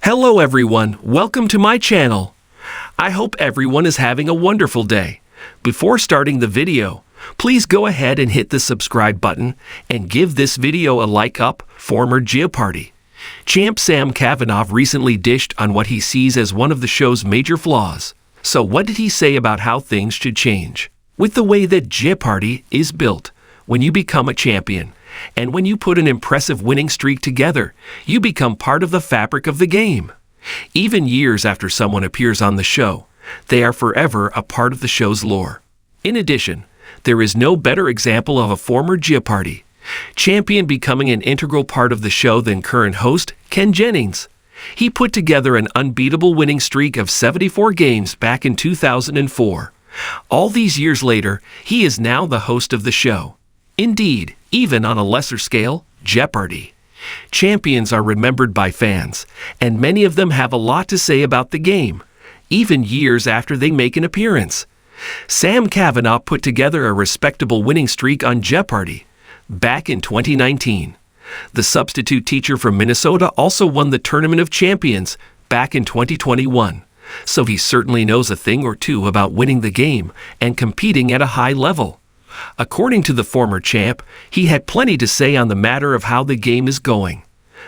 Hello everyone, welcome to my channel. I hope everyone is having a wonderful day. Before starting the video, please go ahead and hit the subscribe button and give this video a like up. Former Jeopardy champ Sam Kavanaugh recently dished on what he sees as one of the show's major flaws. So what did he say about how things should change? With the way that Jeopardy is built, when you become a champion, and when you put an impressive winning streak together, you become part of the fabric of the game. Even years after someone appears on the show, they are forever a part of the show's lore. In addition, there is no better example of a former Jeopardy champion becoming an integral part of the show than current host Ken Jennings. He put together an unbeatable winning streak of 74 games back in 2004. All these years later, he is now the host of the show. Indeed, even on a lesser scale, Jeopardy champions are remembered by fans, and many of them have a lot to say about the game, even years after they make an appearance. Sam Kavanaugh put together a respectable winning streak on Jeopardy back in 2019. The substitute teacher from Minnesota also won the Tournament of Champions back in 2021, so he certainly knows a thing or two about winning the game and competing at a high level. According to the former champ, he had plenty to say on the matter of how the game is going.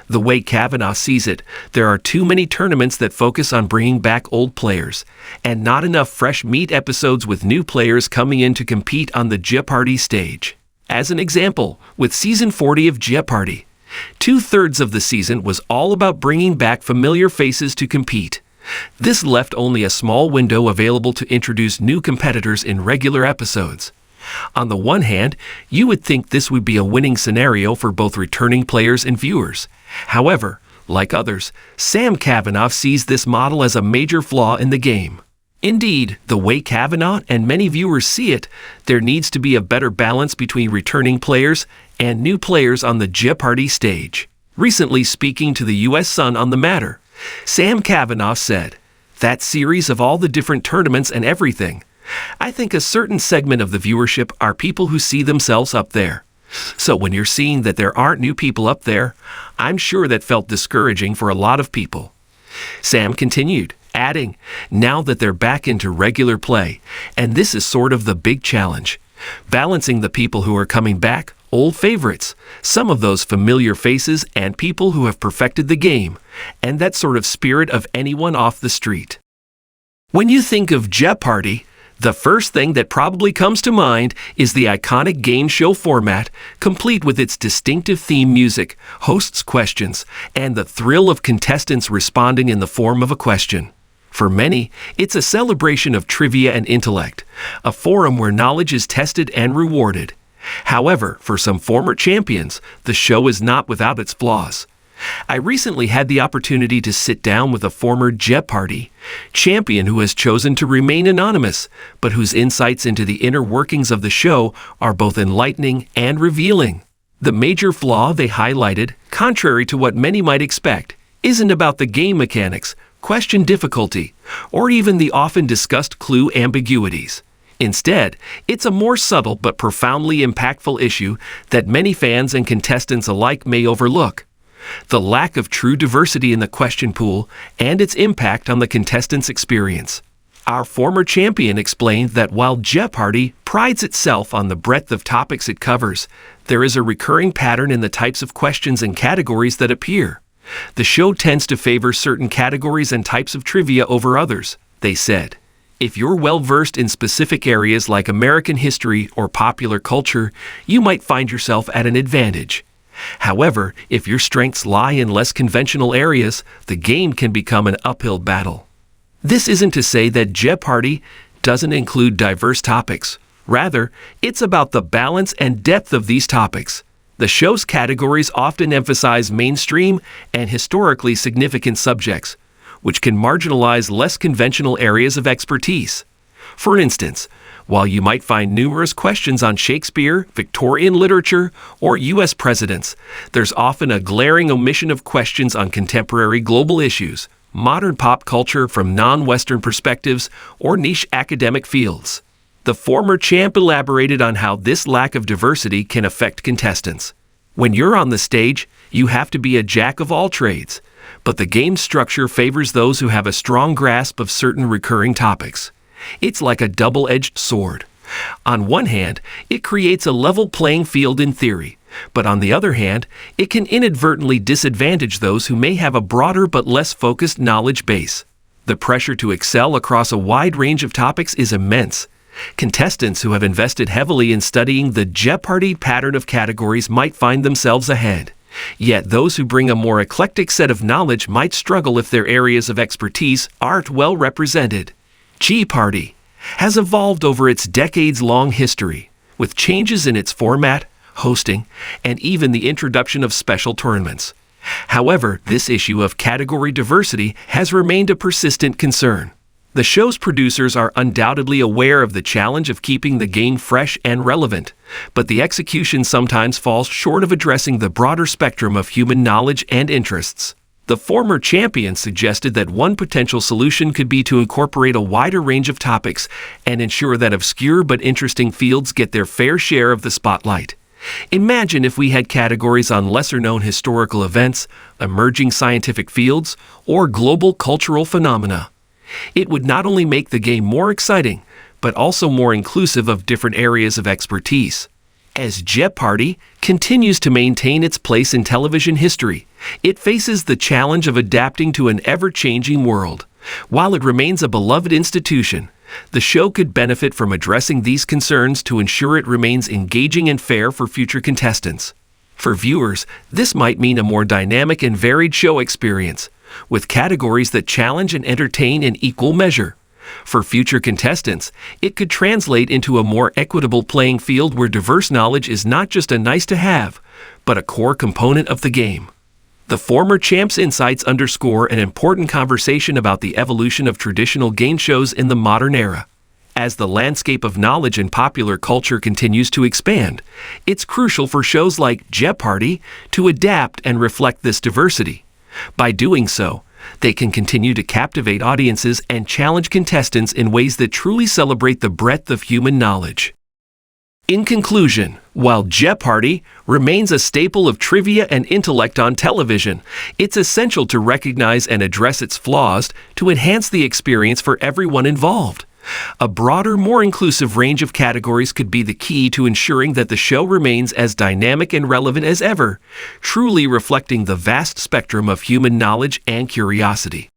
The way Kavanaugh sees it, there are too many tournaments that focus on bringing back old players, and not enough fresh meat episodes with new players coming in to compete on the Jeopardy stage. As an example, with season 40 of Jeopardy, 2/3 of the season was all about bringing back familiar faces to compete. This left only a small window available to introduce new competitors in regular episodes. On the one hand, you would think this would be a winning scenario for both returning players and viewers. However, like others, Sam Kavanaugh sees this model as a major flaw in the game. Indeed, the way Kavanaugh and many viewers see it, there needs to be a better balance between returning players and new players on the Jeopardy stage. Recently speaking to the U.S. Sun on the matter, Sam Kavanaugh said, "That series of all the different tournaments and everything, I think a certain segment of the viewership are people who see themselves up there. So when you're seeing that there aren't new people up there, I'm sure that felt discouraging for a lot of people." Sam continued, adding, "Now that they're back into regular play, and this is sort of the big challenge, balancing the people who are coming back, old favorites, some of those familiar faces and people who have perfected the game, and that sort of spirit of anyone off the street." When you think of Jeopardy, the first thing that probably comes to mind is the iconic game show format, complete with its distinctive theme music, hosts' questions, and the thrill of contestants responding in the form of a question. For many, it's a celebration of trivia and intellect, a forum where knowledge is tested and rewarded. However, for some former champions, the show is not without its flaws. I recently had the opportunity to sit down with a former Jeopardy champion who has chosen to remain anonymous, but whose insights into the inner workings of the show are both enlightening and revealing. The major flaw they highlighted, contrary to what many might expect, isn't about the game mechanics, question difficulty, or even the often discussed clue ambiguities. Instead, it's a more subtle but profoundly impactful issue that many fans and contestants alike may overlook: the lack of true diversity in the question pool and its impact on the contestants' experience. Our former champion explained that while Jeopardy prides itself on the breadth of topics it covers, there is a recurring pattern in the types of questions and categories that appear. The show tends to favor certain categories and types of trivia over others, they said. If you're well-versed in specific areas like American history or popular culture, you might find yourself at an advantage. However, if your strengths lie in less conventional areas, the game can become an uphill battle. This isn't to say that Jeopardy doesn't include diverse topics. Rather, it's about the balance and depth of these topics. The show's categories often emphasize mainstream and historically significant subjects, which can marginalize less conventional areas of expertise. For instance, while you might find numerous questions on Shakespeare, Victorian literature, or U.S. presidents, there's often a glaring omission of questions on contemporary global issues, modern pop culture from non-Western perspectives, or niche academic fields. The former champ elaborated on how this lack of diversity can affect contestants. When you're on the stage, you have to be a jack of all trades, but the game's structure favors those who have a strong grasp of certain recurring topics. It's like a double-edged sword. On one hand, it creates a level playing field in theory, but on the other hand, it can inadvertently disadvantage those who may have a broader but less focused knowledge base. The pressure to excel across a wide range of topics is immense. Contestants who have invested heavily in studying the Jeopardy pattern of categories might find themselves ahead. Yet those who bring a more eclectic set of knowledge might struggle if their areas of expertise aren't well represented. Jeopardy has evolved over its decades-long history, with changes in its format, hosting, and even the introduction of special tournaments. However, this issue of category diversity has remained a persistent concern. The show's producers are undoubtedly aware of the challenge of keeping the game fresh and relevant, but the execution sometimes falls short of addressing the broader spectrum of human knowledge and interests. The former champion suggested that one potential solution could be to incorporate a wider range of topics and ensure that obscure but interesting fields get their fair share of the spotlight. Imagine if we had categories on lesser-known historical events, emerging scientific fields, or global cultural phenomena. It would not only make the game more exciting, but also more inclusive of different areas of expertise. As Jeopardy continues to maintain its place in television history, it faces the challenge of adapting to an ever-changing world. While it remains a beloved institution, the show could benefit from addressing these concerns to ensure it remains engaging and fair for future contestants. For viewers, this might mean a more dynamic and varied show experience, with categories that challenge and entertain in equal measure. For future contestants, it could translate into a more equitable playing field where diverse knowledge is not just a nice-to-have, but a core component of the game. The former champ's insights underscore an important conversation about the evolution of traditional game shows in the modern era. As the landscape of knowledge and popular culture continues to expand, it's crucial for shows like Jeopardy to adapt and reflect this diversity. By doing so, they can continue to captivate audiences and challenge contestants in ways that truly celebrate the breadth of human knowledge. In conclusion, while Jeopardy remains a staple of trivia and intellect on television, it's essential to recognize and address its flaws to enhance the experience for everyone involved. A broader, more inclusive range of categories could be the key to ensuring that the show remains as dynamic and relevant as ever, truly reflecting the vast spectrum of human knowledge and curiosity.